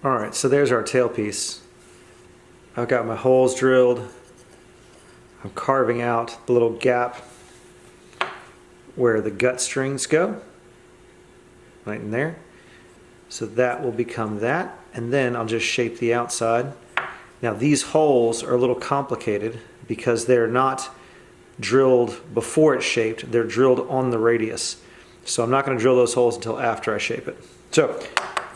Alright, so there's our tailpiece. I've got my holes drilled. I'm carving out the little gap where the gut strings go, right in there. So that will become that, and then I'll just shape the outside. Now these holes are a little complicated because they're not drilled before it's shaped, they're drilled on the radius. So I'm not going to drill those holes until after I shape it. So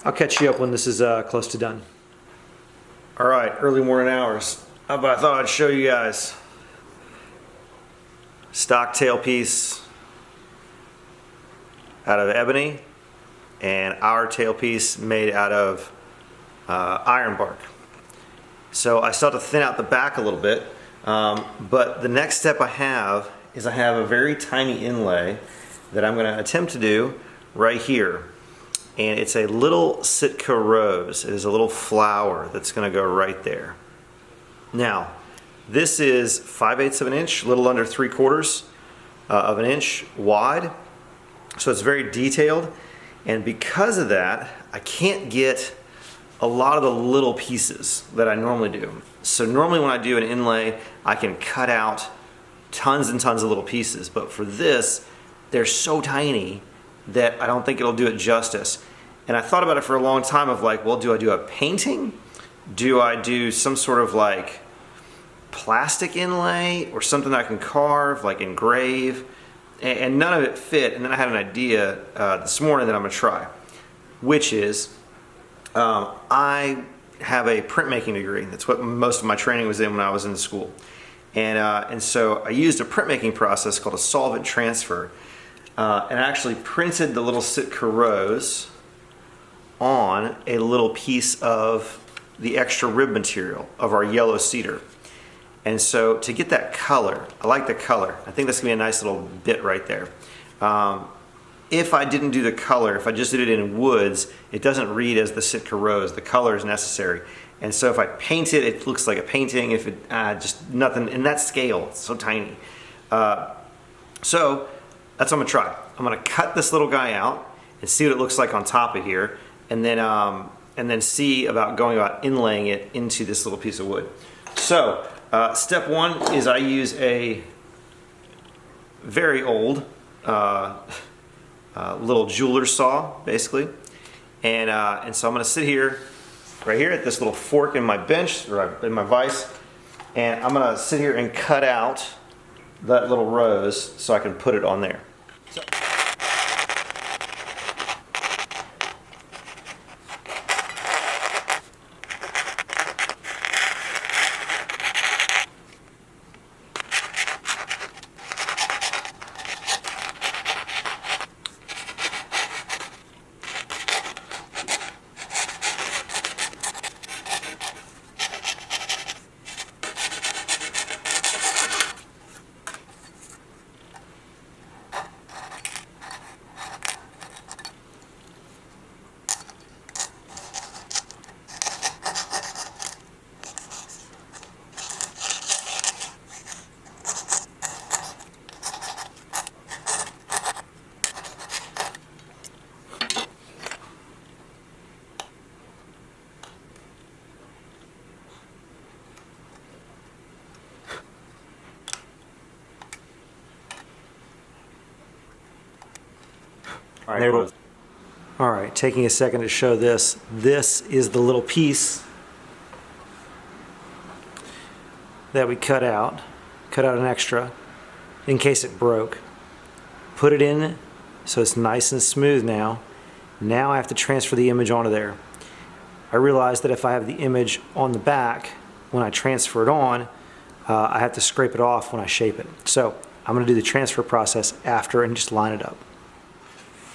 I'll catch you up when this is close to done. Alright, early morning hours, but I thought I'd show you guys. Stock tailpiece out of ebony, and our tailpiece made out of iron bark. So I still have to thin out the back a little bit, but the next step I have is I have a very tiny inlay that I'm going to attempt to do right here. And it's a little Sitka rose. It is a little flower that's going to go right there. Now, this is 5/8 of an inch, a little under 3/4 of an inch wide. So it's very detailed. And because of that, I can't get a lot of the little pieces that I normally do. So normally when I do an inlay, I can cut out tons and tons of little pieces. But for this, they're so tiny that I don't think it'll do it justice. And I thought about it for a long time of like, well, do I do a painting? Do I do some sort of like plastic inlay or something I can carve, like engrave? And none of it fit. And then I had an idea this morning that I'm gonna try, which is I have a printmaking degree. That's what most of my training was in when I was in school. And so I used a printmaking process called a solvent transfer. And I actually printed the little Sitka rose on a little piece of the extra rib material of our yellow cedar. And so to get that color, I like the color. I think that's gonna be a nice little bit right there. If I didn't do the color, if I just did it in woods, it doesn't read as the Sitka rose. The color is necessary. And so if I paint it, it looks like a painting. If it, just nothing, in that scale, it's so tiny. So that's what I'm gonna try. I'm gonna cut this little guy out and see what it looks like on top of here, and then see about going about inlaying it into this little piece of wood. So step one is I use a very old little jeweler's saw, basically, and so I'm gonna sit here, right here at this little fork in my bench, or in my vise, and I'm gonna sit here and cut out that little rose so I can put it on there. So. All right, there it is. All right, taking a second to show this. This is the little piece that we cut out an extra in case it broke. Put it in so it's nice and smooth now. Now I have to transfer the image onto there. I realized that if I have the image on the back, when I transfer it on, I have to scrape it off when I shape it. So I'm gonna do the transfer process after and just line it up.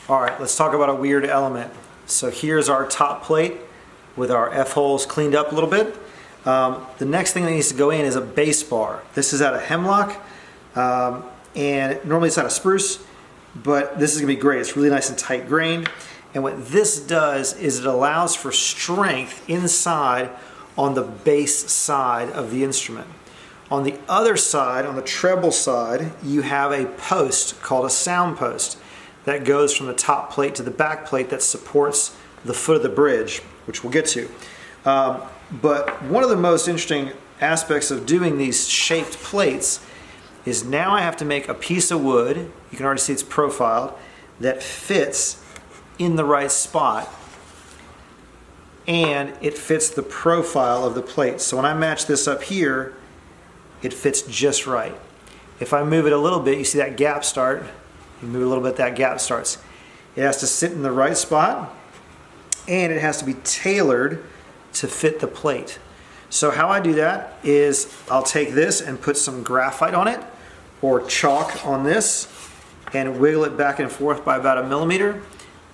All right, let's talk about a weird element. So here's our top plate with our F-holes cleaned up a little bit. The next thing that needs to go in is a base bar. This is out of hemlock, and normally it's out of spruce, but this is gonna be great. It's really nice and tight grained. And what this does is it allows for strength inside on the bass side of the instrument. On the other side, on the treble side, you have a post called a sound post that goes from the top plate to the back plate that supports the foot of the bridge, which we'll get to. But one of the most interesting aspects of doing these shaped plates is now I have to make a piece of wood, you can already see it's profiled, that fits in the right spot, and it fits the profile of the plate. So when I match this up here, it fits just right. If I move it a little bit, you see that gap start, you move a little bit, that gap starts. It has to sit in the right spot, and it has to be tailored to fit the plate. So how I do that is I'll take this and put some graphite on it, or chalk on this, and wiggle it back and forth by about 1 millimeter,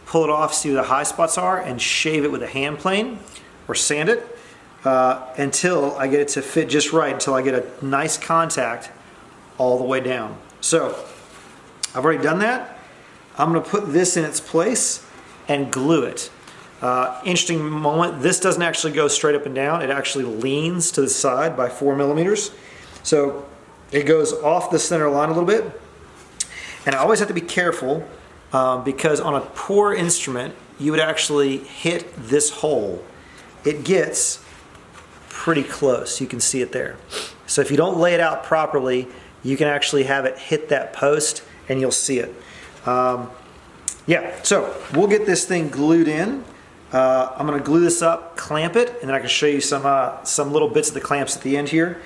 pull it off, see where the high spots are, and shave it with a hand plane, or sand it, until I get it to fit just right, until I get a nice contact all the way down. So I've already done that. I'm going to put this in its place and glue it. Interesting moment, this doesn't actually go straight up and down, it actually leans to the side by 4 millimeters. So it goes off the center line a little bit. And I always have to be careful because on a poor instrument, you would actually hit this hole. It gets pretty close, you can see it there. So if you don't lay it out properly, you can actually have it hit that post and you'll see it. Yeah, so we'll get this thing glued in. I'm going to glue this up, clamp it, and then I can show you some little bits of the clamps at the end here.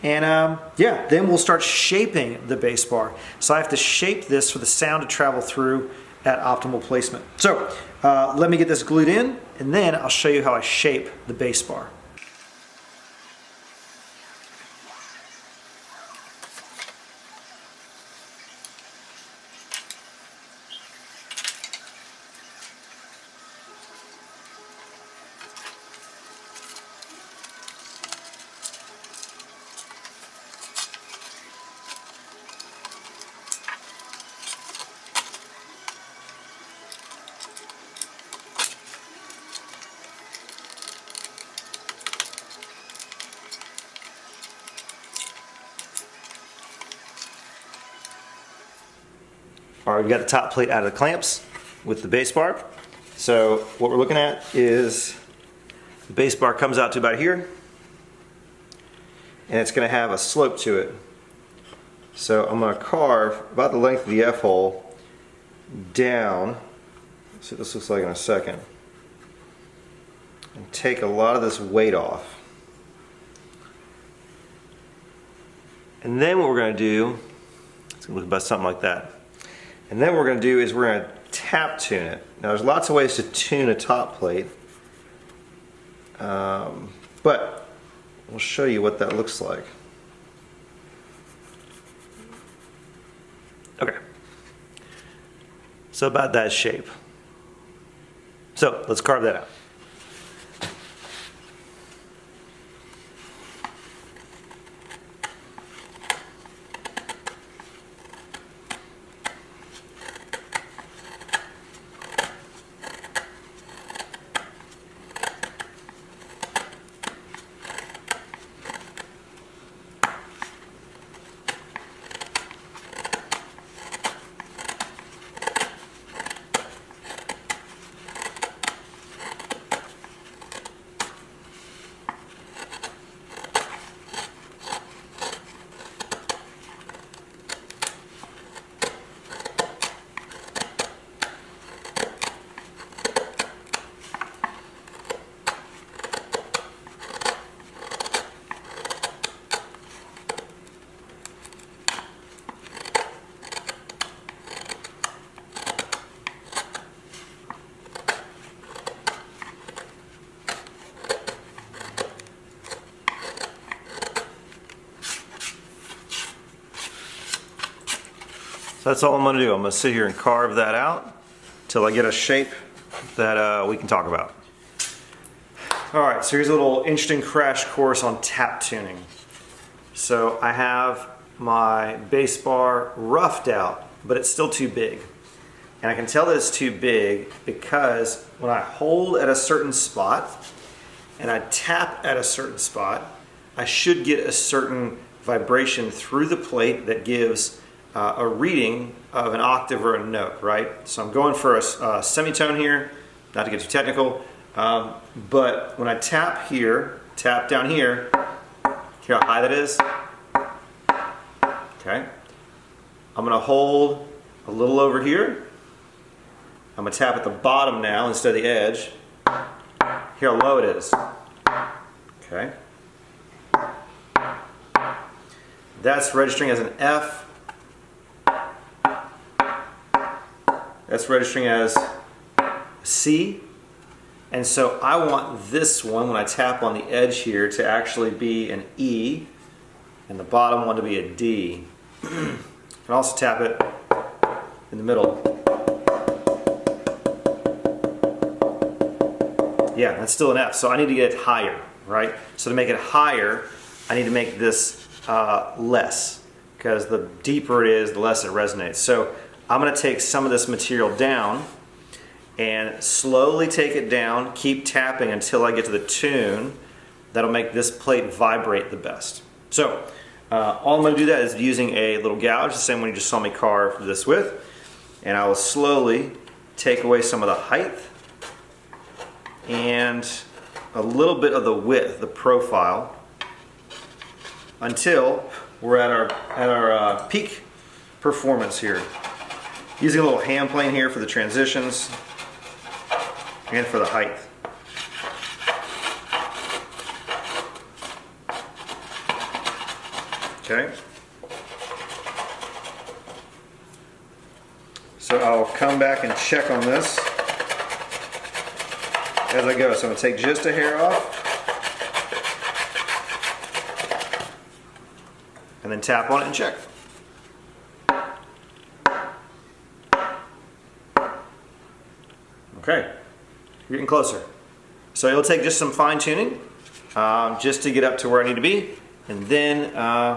And yeah, then we'll start shaping the bass bar. So I have to shape this for the sound to travel through at optimal placement. So let me get this glued in, and then I'll show you how I shape the bass bar. All right, we've got the top plate out of the clamps with the bass bar. So what we're looking at is the bass bar comes out to about here, and it's going to have a slope to it. So I'm going to carve about the length of the F-hole down. See what this looks like in a second. And take a lot of this weight off. And then what we're going to do, it's going to look about something like that. And then what we're going to do is we're going to tap tune it. Now there's lots of ways to tune a top plate, but we'll show you what that looks like. Okay, so about that shape. So let's carve that out. So that's all I'm going to do. I'm going to sit here and carve that out till I get a shape that we can talk about. Alright, so here's a little interesting crash course on tap tuning. So I have my bass bar roughed out, but it's still too big. And I can tell that it's too big because when I hold at a certain spot and I tap at a certain spot, I should get a certain vibration through the plate that gives a reading of an octave or a note, right? So I'm going for a semitone here, not to get too technical, but when I tap here, tap down here, hear how high that is? Okay. I'm going to hold a little over here. I'm going to tap at the bottom now instead of the edge. Hear how low it is. Okay. That's registering as an F. That's registering as C. And so I want this one, when I tap on the edge here, to actually be an E, and the bottom one to be a D. I can also tap it in the middle. Yeah, that's still an F, so I need to get it higher, right? So to make it higher, I need to make this less, because the deeper it is, the less it resonates. So I'm going to take some of this material down and slowly take it down, keep tapping until I get to the tune that'll make this plate vibrate the best. So all I'm going to do that is using a little gouge, the same one you just saw me carve this with, and I will slowly take away some of the height and a little bit of the width, the profile, until we're at our peak performance here. Using a little hand plane here for the transitions and for the height. Okay. So I'll come back and check on this as I go. So I'm going to take just a hair off and then tap on it and check. Okay, you're getting closer. So it'll take just some fine tuning just to get up to where I need to be, and then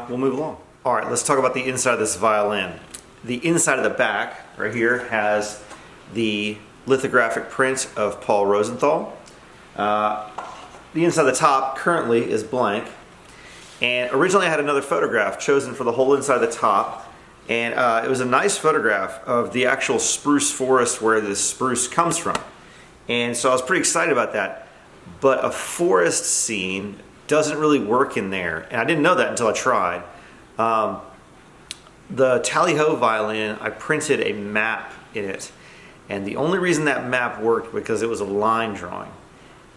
we'll move along. All right, let's talk about the inside of this violin. The inside of the back right here has the lithographic print of Paul Rosenthal. The inside of the top currently is blank, and originally I had another photograph chosen for the whole inside of the top, and it was a nice photograph of the actual spruce forest where this spruce comes from. And so I was pretty excited about that. But a forest scene doesn't really work in there. And I didn't know that until I tried. The Tally-Ho violin, I printed a map in it. And the only reason that map worked because it was a line drawing.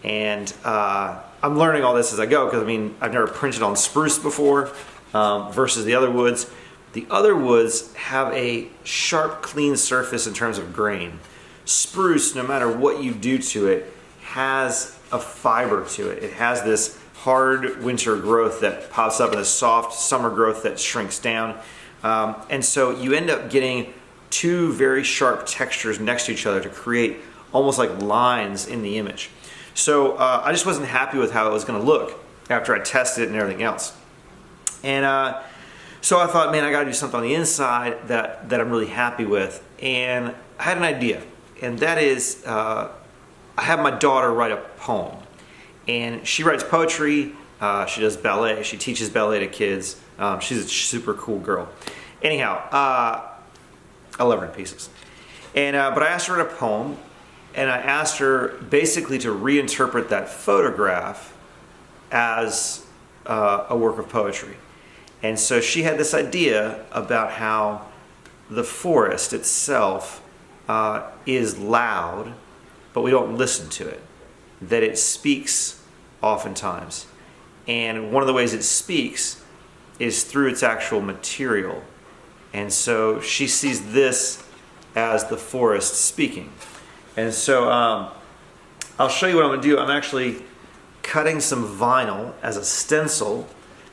And I'm learning all this as I go, because I mean, I've never printed on spruce before versus the other woods. The other woods have a sharp, clean surface in terms of grain. Spruce, no matter what you do to it, has a fiber to it. It has this hard winter growth that pops up and a soft summer growth that shrinks down. And so you end up getting two very sharp textures next to each other to create almost like lines in the image. So I just wasn't happy with how it was going to look after I tested it and everything else. And so I thought, man, I got to do something on the inside that I'm really happy with. And I had an idea, and that is I have my daughter write a poem. And she writes poetry, she does ballet, she teaches ballet to kids. She's a super cool girl. Anyhow, I love her to pieces. And but I asked her to write a poem, and I asked her basically to reinterpret that photograph as a work of poetry. And so she had this idea about how the forest itself is loud, but we don't listen to it. That it speaks oftentimes. And one of the ways it speaks is through its actual material. And so she sees this as the forest speaking. And so I'll show you what I'm going to do. I'm actually cutting some vinyl as a stencil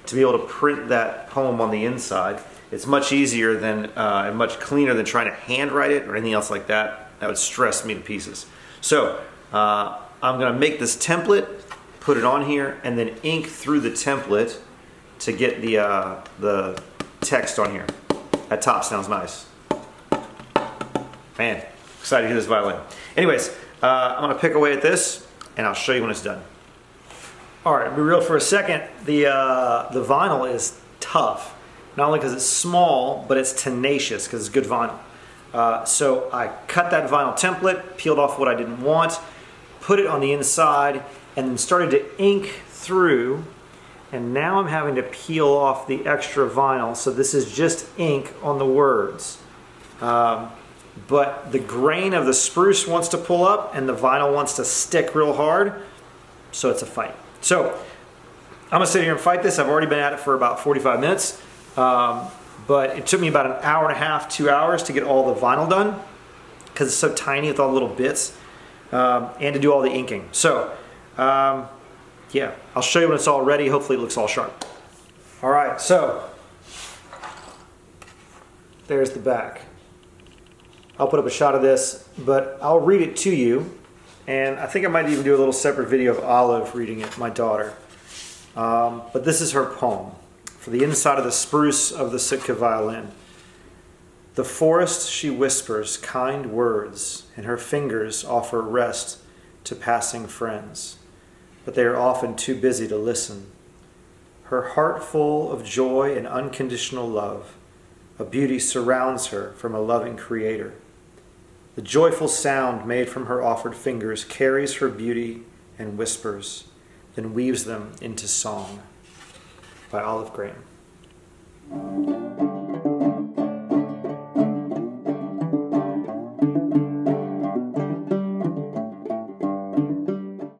to be able to print that poem on the inside. It's much easier than and much cleaner than trying to handwrite it or anything else like that. That would stress me to pieces. So I'm going to make this template, put it on here, and then ink through the template to get the text on here. That top sounds nice. Man, excited to hear this violin. Anyways, I'm going to pick away at this, and I'll show you when it's done. All right, be real for a second. The vinyl is tough, not only because it's small, but it's tenacious because it's good vinyl. So I cut that vinyl template, peeled off what I didn't want, put it on the inside, and then started to ink through. And now I'm having to peel off the extra vinyl. So this is just ink on the words. But the grain of the spruce wants to pull up and the vinyl wants to stick real hard. So it's a fight. So I'm gonna sit here and fight this. I've already been at it for about 45 minutes. But it took me about an hour and a half, 2 hours to get all the vinyl done because it's so tiny with all the little bits, and to do all the inking. So yeah, I'll show you when it's all ready. Hopefully it looks all sharp. All right, so there's the back. I'll put up a shot of this, but I'll read it to you. And I think I might even do a little separate video of Olive reading it, my daughter. But this is her poem for the inside of the spruce of the Sitka violin. The forest she whispers kind words, and her fingers offer rest to passing friends, but they are often too busy to listen. Her heart full of joy and unconditional love, a beauty surrounds her from a loving creator. The joyful sound made from her offered fingers carries her beauty and whispers, then weaves them into song. By Olive Graham.